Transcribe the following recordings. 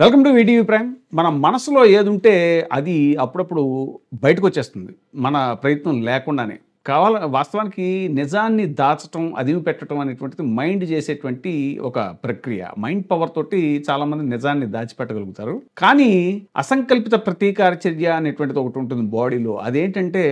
Welcome to video prime. మన మనసులో ఏదుంటే అది అప్పుడప్పుడు బయటకొచ్చేస్తుంది. మన ప్రయత్నం లేకుండానే. వాస్తవానికి నిజాన్ని దాచటం, అదిమి పెట్టడం అనేటువంటిది మైండ్ చేసేటువంటి ఒక ప్రక్రియ. మైండ్ పవర్ తోటి చాలామంది నిజాన్ని దాచిపెట్టగలుగుతారు. కానీ అసంకల్పిత ప్రతీకార చర్య అనేటువంటిది ఒకటి ఉంటుంది బాడీలో. అదేంటంటే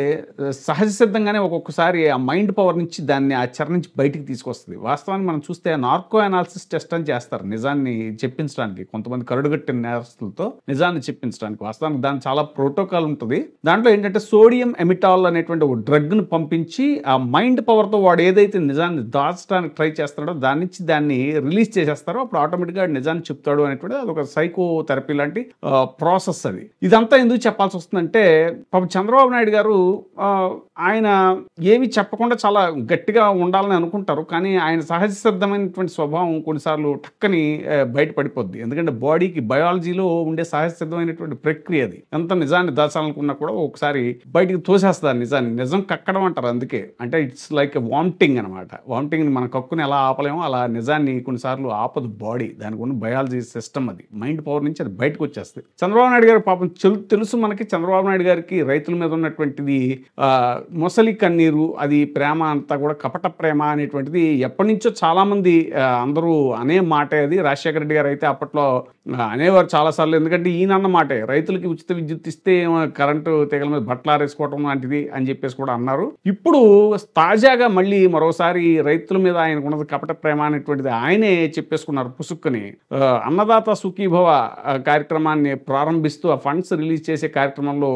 సహజ సిద్ధంగానే ఒక్కొక్కసారి ఆ మైండ్ పవర్ నుంచి దాన్ని ఆ చెర నుంచి బయటికి తీసుకొస్తుంది. వాస్తవానికి మనం చూస్తే నార్కో అనాలిసిస్ టెస్ట్ అని చేస్తారు నిజాన్ని చెప్పించడానికి. కొంతమంది కరడుగట్టిన నేరస్తులతో నిజాన్ని చెప్పించడానికి. వాస్తవానికి దాని చాలా ప్రోటోకాల్ ఉంటుంది. దాంట్లో ఏంటంటే సోడియం ఎమిటాల్ అనేటువంటి ఒక డ్రగ్ను పంపించి ఆ మైండ్ పవర్తో వాడు ఏదైతే నిజాన్ని దాచడానికి ట్రై చేస్తాడో దాని నుంచి దాన్ని రిలీజ్ చేసేస్తారో అప్పుడు ఆటోమేటిక్గా నిజాన్ని చెప్తాడు అనేటువంటి అది ఒక సైకో థెరపీ లాంటి ప్రాసెస్. అది ఇదంతా ఎందుకు చెప్పాల్సి వస్తుందంటే పాపం చంద్రబాబు నాయుడు గారు ఆయన ఏమి చెప్పకుండా చాలా గట్టిగా ఉండాలని అనుకుంటారు. కానీ ఆయన సహజ సిద్ధమైనటువంటి స్వభావం కొన్నిసార్లు టక్కని బయటపడిపోద్ది. ఎందుకంటే బాడీకి బయాలజీలో ఉండే సహజ సిద్ధమైనటువంటి ప్రక్రియ అది. ఎంత నిజాన్ని దాచాలనుకున్నా కూడా ఒకసారి బయటికి తోసేస్తారు నిజాన్ని. నిజం కక్కడం అంటారు. అందుకే అంటే ఇట్స్ లైక్ వామిటింగ్ అనమాట. వామిటింగ్ మన కక్కుని ఎలా ఆపలేమో అలా నిజాన్ని కొన్నిసార్లు ఆపదు బాడీ. దానికి ఉన్న బయాలజీ సిస్టమ్ అది. మైండ్ పవర్ నుంచి అది బయటకు వచ్చేస్తుంది. చంద్రబాబు నాయుడు గారు పాపం తెలుసు మనకి. చంద్రబాబు నాయుడు గారికి రైతుల మీద ఉన్నటువంటిది మొసలి కన్నీరు, అది ప్రేమ అంతా కూడా కపట ప్రేమ అనేటువంటిది ఎప్పటి నుంచో చాలామంది అందరూ అనే మాటే. అది రాజశేఖర రెడ్డి గారు అయితే అప్పట్లో అనేవారు చాలాసార్లు. ఎందుకంటే ఈయన అన్న మాటే రైతులకి ఉచిత విద్యుత్ ఇస్తే కరెంటు తీగల మీద బట్టలు ఆరేసుకోవటం లాంటిది అని చెప్పేసి కూడా అన్నారు. ఇప్పుడు తాజాగా మళ్ళీ మరోసారి రైతుల మీద ఆయనకున్నది కపట ప్రేమ అనేటువంటిది ఆయనే చెప్పేసుకున్నారు పుసుక్కుని. అన్నదాత సుఖీభవ కార్యక్రమాన్ని ప్రారంభిస్తూ ఆ ఫండ్స్ రిలీజ్ చేసే కార్యక్రమంలో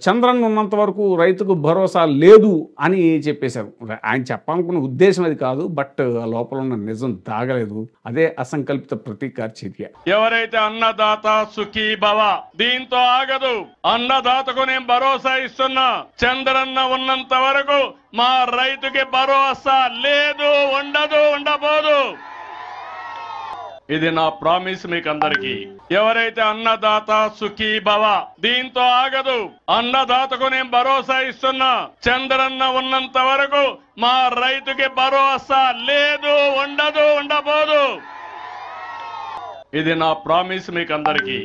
చంద్రన్ ఉన్నంత వరకు రైతుకు భరోసా లేదు అని చెప్పేశారు. ఆయన చెప్పాలనుకున్న ఉద్దేశం అది కాదు, బట్ లోపల ఉన్న నిజం దాగలేదు. అదే అసంకల్పిత ప్రతీకార చర్య. ఎవరైతే అన్నదాత సుఖీభవ దీంతో ఆగదు. అన్నదాతకు నేను భరోసా ఇస్తున్నా. చంద్రన్న ఉన్నంత వరకు మా రైతుకి భరోసా లేదు, ఉండదు, ఉండబోదు. ఇది నా ప్రామిస్ మీకు అందరికీ. ఎవరైతే అన్నదాత సుఖీభవ దీంతో ఆగదు. అన్నదాతకు నేను భరోసా ఇస్తున్నా. చంద్రన్న ఉన్నంత వరకు మా రైతుకి భరోసా లేదు, ఉండదు, ఉండబోదు. ఇది నా ప్రామిస్ మీకు అందరికీ.